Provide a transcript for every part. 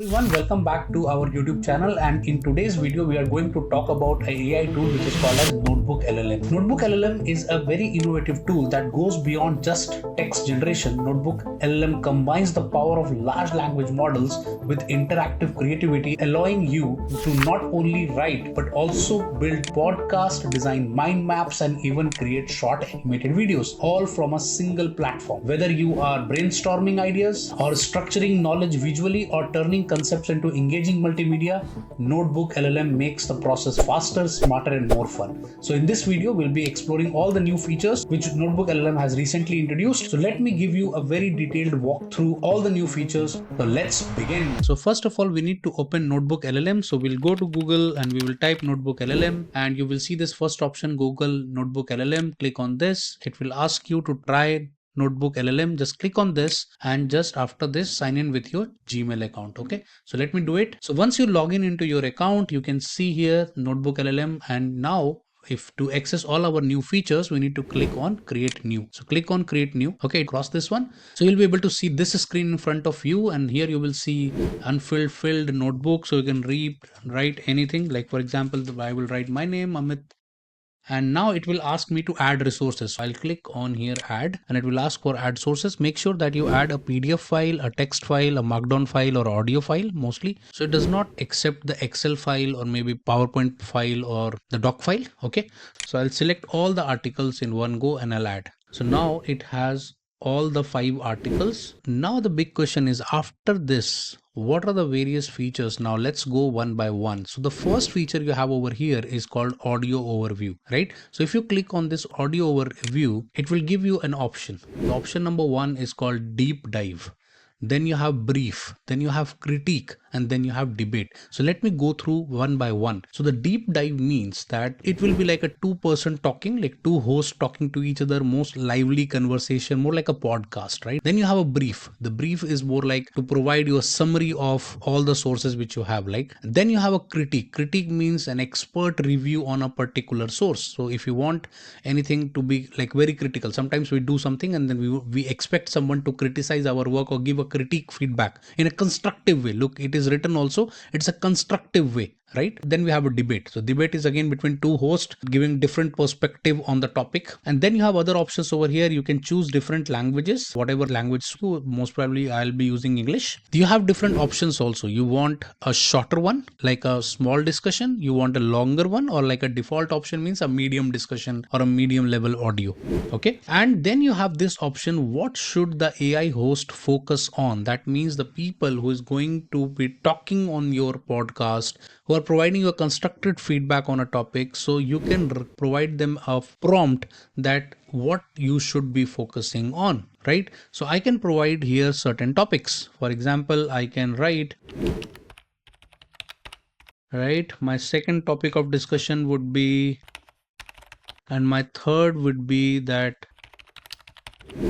Everyone, welcome back to our YouTube channel, and in today's video we are going to talk about an AI tool which is called as Notebook LLM. Notebook LLM is a very innovative tool that goes beyond just text generation. Notebook LLM combines the power of large language models with interactive creativity, allowing you to not only write but also build podcasts, design mind maps, and even create short animated videos, all from a single platform. Whether you are brainstorming ideas or structuring knowledge visually or turning concepts into engaging multimedia, Notebook LLM makes the process faster, smarter, and more fun. So in this video, we'll be exploring all the new features which Notebook LLM has recently introduced. So let me give you a very detailed walk through all the new features. So let's begin. So first of all, we need to open Notebook LLM. So we'll go to Google and we will type Notebook LLM, and you will see this first option, Google Notebook LLM. Click on this. It will ask you to try Notebook LLM. Just click on this, and just after this, sign in with your Gmail account. Okay, so let me do it. So once you log in into your account, you can see here Notebook LLM, and now if to access all our new features, we need to click on create new. So click on create new. Okay, cross this one. So you'll be able to see this screen in front of you, and here you will see filled notebook. So you can write anything, like for example, I will write my name, Amit, and now it will ask me to add resources. So I'll click on here add, and it will ask for add sources. Make sure that you add a PDF file, a text file, a markdown file, or audio file mostly. So it does not accept the Excel file or maybe PowerPoint file or the doc file. Okay, so I'll select all the articles in one go and I'll add. So now it has all the 5 articles. Now the big question is, after this, what are the various features? Now let's go one by one. So the first feature you have over here is called audio overview, right? So if you click on this audio overview, it will give you an option. The option number 1 is called deep dive. Then you have brief, then you have critique, and then you have debate. So let me go through one by one. So the deep dive means that it will be like a 2-person talking, like 2 hosts talking to each other, most lively conversation, more like a podcast, right? Then you have a brief. The brief is more like to provide you a summary of all the sources which you have, like. Then you have a critique. Critique means an expert review on a particular source. So if you want anything to be like very critical, sometimes we do something and then we expect someone to criticize our work or give a critique feedback in a constructive way. Look, it is written also, it's a constructive way, right? Then we have a debate. So debate is again between 2 hosts giving different perspective on the topic. And then you have other options over here. You can choose different languages, whatever language. Most probably I'll be using English. You have different options also. You want a shorter one, like a small discussion. You want a longer one, or like a default option means a medium discussion or a medium level audio. Okay, and then you have this option, what should the AI host focus on? That means the people who is going to be talking on your podcast, who are providing you a constructed feedback on a topic. So you can provide them a prompt that what you should be focusing on, right? So I can provide here certain topics. For example, I can write, my second topic of discussion would be, and my third would be that,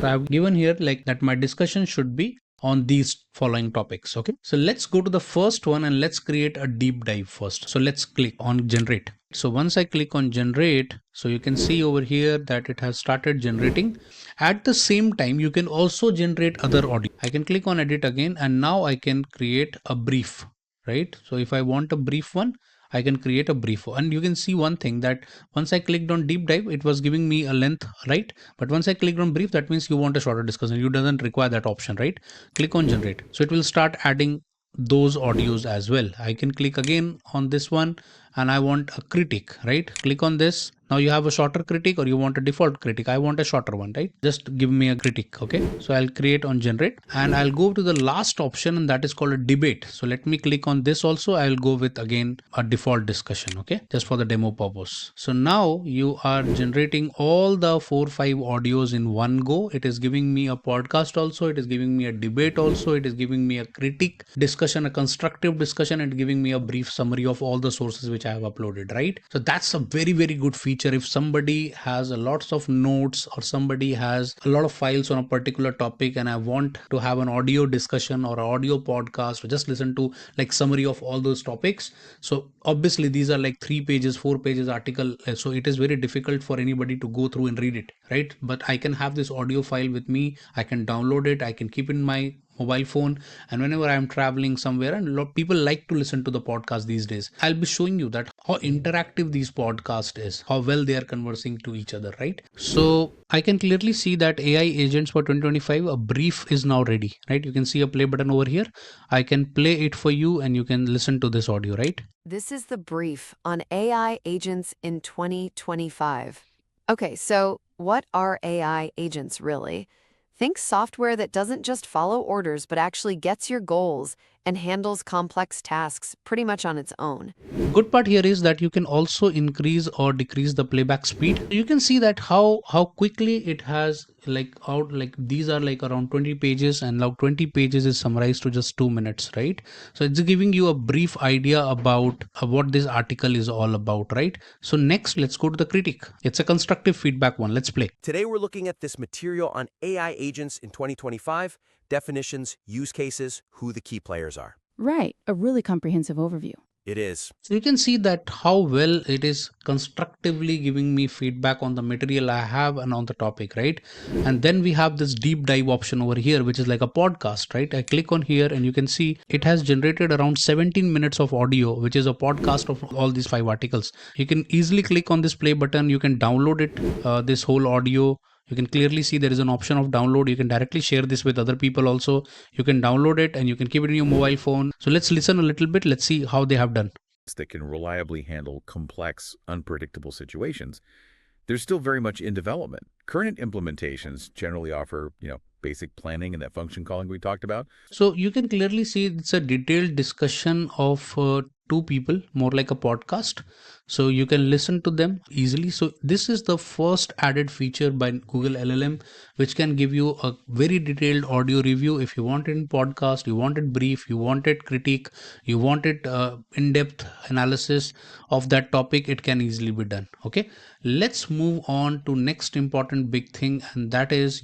so I have given here like that my discussion should be on these following topics. Okay, so let's go to the first one and let's create a deep dive first. So let's click on generate. So once I click on generate, so you can see over here that it has started generating. At the same time, you can also generate other audio. I can click on edit again, and now I can create a brief, right? So if I want a brief one, I can create a brief. And you can see one thing, that once I clicked on deep dive, it was giving me a length, right? But once I clicked on brief, that means you want a shorter discussion. You doesn't require that option, right? Click on generate. So it will start adding those audios as well. I can click again on this one, and I want a critique, right? Click on this. Now you have a shorter critique, or you want a default critique. I want a shorter one, right? Just give me a critique. Okay, so I'll create on generate, and I'll go to the last option, and that is called a debate. So let me click on this also. I'll go with again a default discussion, okay, just for the demo purpose. So now you are generating all the 4-5 audios in one go. It is giving me a podcast also, it is giving me a debate also, it is giving me a critique discussion, a constructive discussion, and giving me a brief summary of all the sources which I have uploaded, right? So that's a very, very good feature. If somebody has a lots of notes, or somebody has a lot of files on a particular topic, and I want to have an audio discussion or an audio podcast, or just listen to like summary of all those topics. So obviously these are like 3 pages, 4 pages article. So it is very difficult for anybody to go through and read it, right? But I can have this audio file with me. I can download it. I can keep in my mobile phone, and whenever I'm traveling somewhere, and a lot of people like to listen to the podcast these days, I'll be showing you that how interactive these podcast is, how well they are conversing to each other, right? So I can clearly see that AI agents for 2025, a brief is now ready, right? You can see a play button over here. I can play it for you and you can listen to this audio, right? This is the brief on AI agents in 2025. Okay, so what are AI agents really? Think software that doesn't just follow orders but actually gets your goals and handles complex tasks pretty much on its own. Good part here is that you can also increase or decrease the playback speed. You can see that how quickly it has like these are like around 20 pages, and now 20 pages is summarized to just 2 minutes, right? So it's giving you a brief idea about what this article is all about, right? So next, let's go to the critique. It's a constructive feedback one. Let's play. Today we're looking at this material on AI agents in 2025, definitions, use cases, who the key players are. Right, a really comprehensive overview. It is. So you can see that how well it is constructively giving me feedback on the material I have and on the topic, right? And then we have this deep dive option over here, which is like a podcast, right? I click on here and you can see it has generated around 17 minutes of audio, which is a podcast of all these 5 articles. You can easily click on this play button. You can download it, this whole audio. You can clearly see there is an option of download. You can directly share this with other people also. You can download it and you can keep it in your mobile phone. So let's listen a little bit. Let's see how they have done. That can reliably handle complex, unpredictable situations. They're still very much in development. Current implementations generally offer, basic planning and that function calling we talked about. So you can clearly see it's a detailed discussion of 2 people, more like a podcast. So you can listen to them easily. So this is the first added feature by Google LLM, which can give you a very detailed audio review. If you want it in podcast, you want it brief, you want it critique, you want it in-depth analysis of that topic, it can easily be done. Okay, let's move on to next important big thing, and that is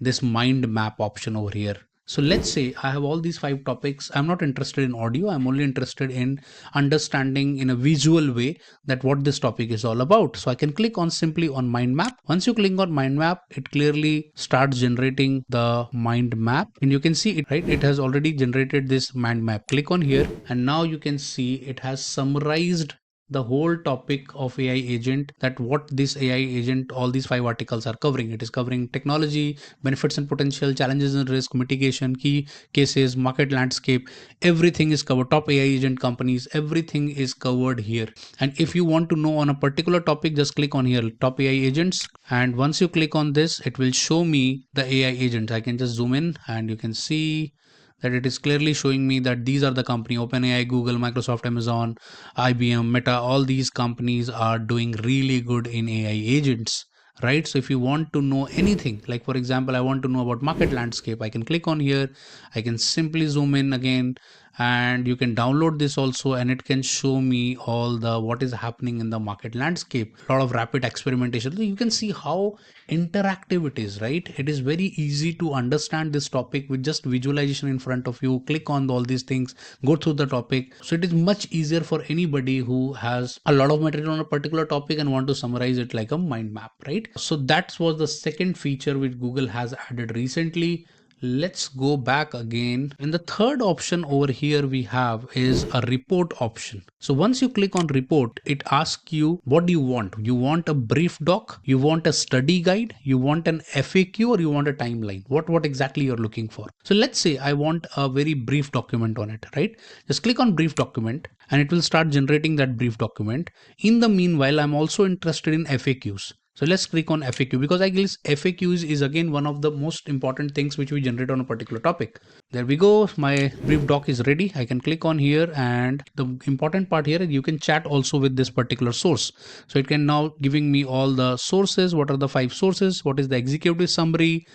this mind map option over here. So let's say I have all these 5 topics. I'm not interested in audio. I'm only interested in understanding in a visual way that what this topic is all about. So I can click on simply on mind map. Once you click on mind map, it clearly starts generating the mind map, and you can see it, right? It has already generated this mind map. Click on here and now you can see it has summarized the whole topic of AI agent, that what this AI agent, all these 5 articles are covering. It is covering technology, benefits and potential, challenges and risk, mitigation, key cases, market landscape. Everything is covered. Top AI agent companies, everything is covered here. And if you want to know on a particular topic, just click on here, top AI agents. And once you click on this, it will show me the AI agents. I can just zoom in and you can see that it is clearly showing me that these are the company: OpenAI, Google, Microsoft, Amazon, IBM, Meta. All these companies are doing really good in AI agents, right? So if you want to know anything, like for example, I want to know about market landscape, I can click on here. I can simply zoom in again, and you can download this also, and it can show me all the what is happening in the market landscape. A lot of rapid experimentation. So you can see how interactive it is, right? It is very easy to understand this topic with just visualization in front of you. Click on all these things, go through the topic. So it is much easier for anybody who has a lot of material on a particular topic and want to summarize it like a mind map, right? So that was the second feature which Google has added recently. Let's go back again. And the third option over here we have is a report option. So once you click on report, it asks you, what do you want? You want a brief doc? You want a study guide? You want an FAQ, or you want a timeline? What exactly you're looking for? So let's say I want a very brief document on it, right? Just click on brief document and it will start generating that brief document. In the meanwhile, I'm also interested in FAQs. So let's click on FAQ, because I guess FAQs is again one of the most important things which we generate on a particular topic. There we go. My brief doc is ready. I can click on here, and the important part here is you can chat also with this particular source. So it can now giving me all the sources. What are the 5 sources? What is the executive summary,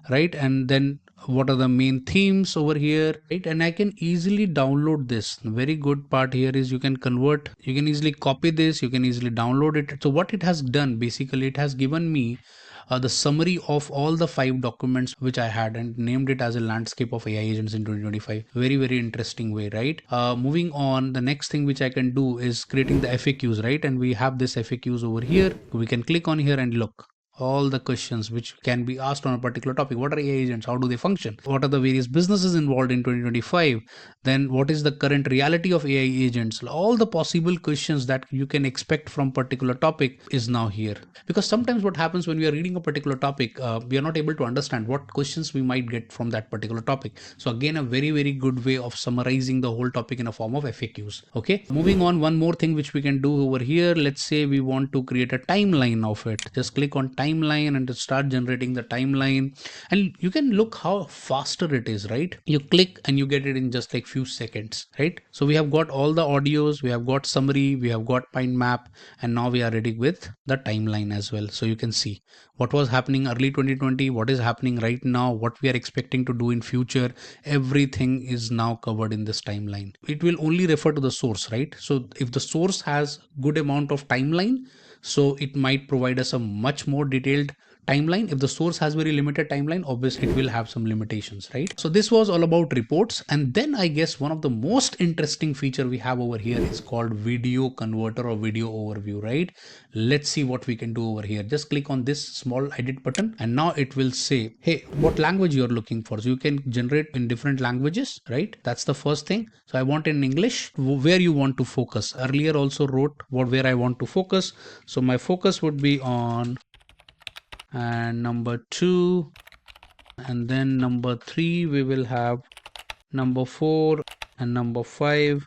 right? And then what are the main themes over here, right? And I can easily download this. The very good part here is you can convert, you can easily copy this, you can easily download it. So what it has done, basically it has given me the summary of all the 5 documents which I had, and named it as a landscape of AI agents in 2025. Very interesting way, right? Moving on, the next thing which I can do is creating the FAQs, right? And we have this FAQs over here. We can click on here and look. all the questions which can be asked on a particular topic. What are AI agents? How do they function? What are the various businesses involved in 2025? Then what is the current reality of AI agents? All the possible questions that you can expect from particular topic is now here. Because sometimes what happens when we are reading a particular topic, we are not able to understand what questions we might get from that particular topic. So again, a very, very good way of summarizing the whole topic in a form of FAQs. Okay, moving on, one more thing which we can do over here. Let's say we want to create a timeline of it. Just click on timeline and start generating the timeline, and you can look how faster it is, right? You click and you get it in just like few seconds, right? So we have got all the audios, we have got summary, we have got mind map, and now we are ready with the timeline as well. So you can see what was happening early 2020, what is happening right now, what we are expecting to do in future. Everything is now covered in this timeline. It will only refer to the source, right? So if the source has good amount of timeline, so it might provide us a much more detailed timeline. If the source has very limited timeline, obviously it will have some limitations, right? So this was all about reports. And then I guess one of the most interesting feature we have over here is called video converter or video overview, right? Let's see what we can do over here. Just click on this small edit button, and now it will say, hey, what language you're looking for. So you can generate in different languages, right? That's the first thing. So I want in English, where you want to focus. Earlier also wrote where I want to focus. So my focus would be on, and number 2, and then number 3 we will have number 4 and number 5.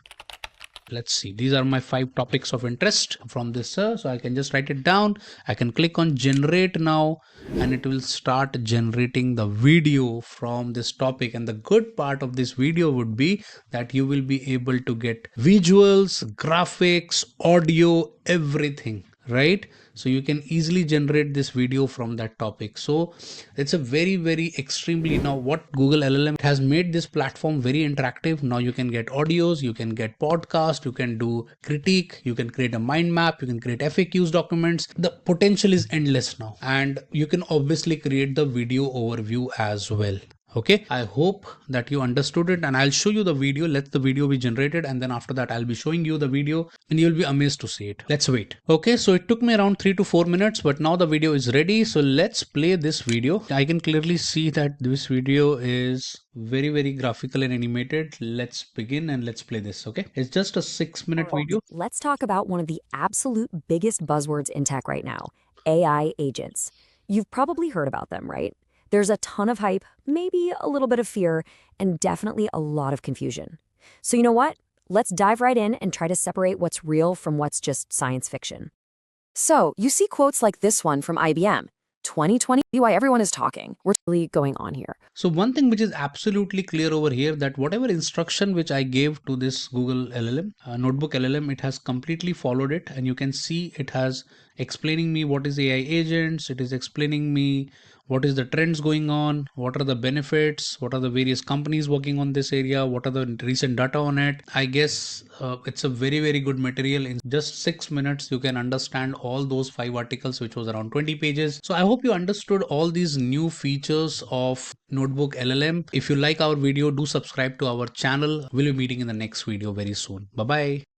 Let's see, these are my 5 topics of interest from this, so I can just write it down. I can click on generate now, and it will start generating the video from this topic. And the good part of this video would be that you will be able to get visuals, graphics, audio, everything, right? So you can easily generate this video from that topic. So it's a very, very extremely, now what Google LLM has made this platform very interactive. Now you can get audios, you can get podcast, you can do critique, you can create a mind map, you can create FAQs documents. The potential is endless now, and you can obviously create the video overview as well. Okay, I hope that you understood it, and I'll show you the video. Let the video be generated, and then after that I'll be showing you the video, and you'll be amazed to see it. Let's wait. Okay, so it took me around 3 to 4 minutes, but now the video is ready. So let's play this video. I can clearly see that this video is very, very graphical and animated. Let's begin and let's play this. Okay, it's just a 6-minute video. Let's talk about one of the absolute biggest buzzwords in tech right now, AI agents. You've probably heard about them, right? There's a ton of hype, maybe a little bit of fear, and definitely a lot of confusion. So you know what? Let's dive right in and try to separate what's real from what's just science fiction. So you see quotes like this one from IBM, 2020, why everyone is talking. We're really going on here. So one thing which is absolutely clear over here, that whatever instruction which I gave to this Google LLM, Notebook LLM, it has completely followed it. And you can see it has explaining me what is AI agents. It is explaining me what is the trends going on, what are the benefits, what are the various companies working on this area, what are the recent data on it. I guess it's a very, very good material. In just 6 minutes, you can understand all those 5 articles, which was around 20 pages. So I hope you understood all these new features of Notebook LLM. If you like our video, do subscribe to our channel. We'll be meeting in the next video very soon. Bye-bye.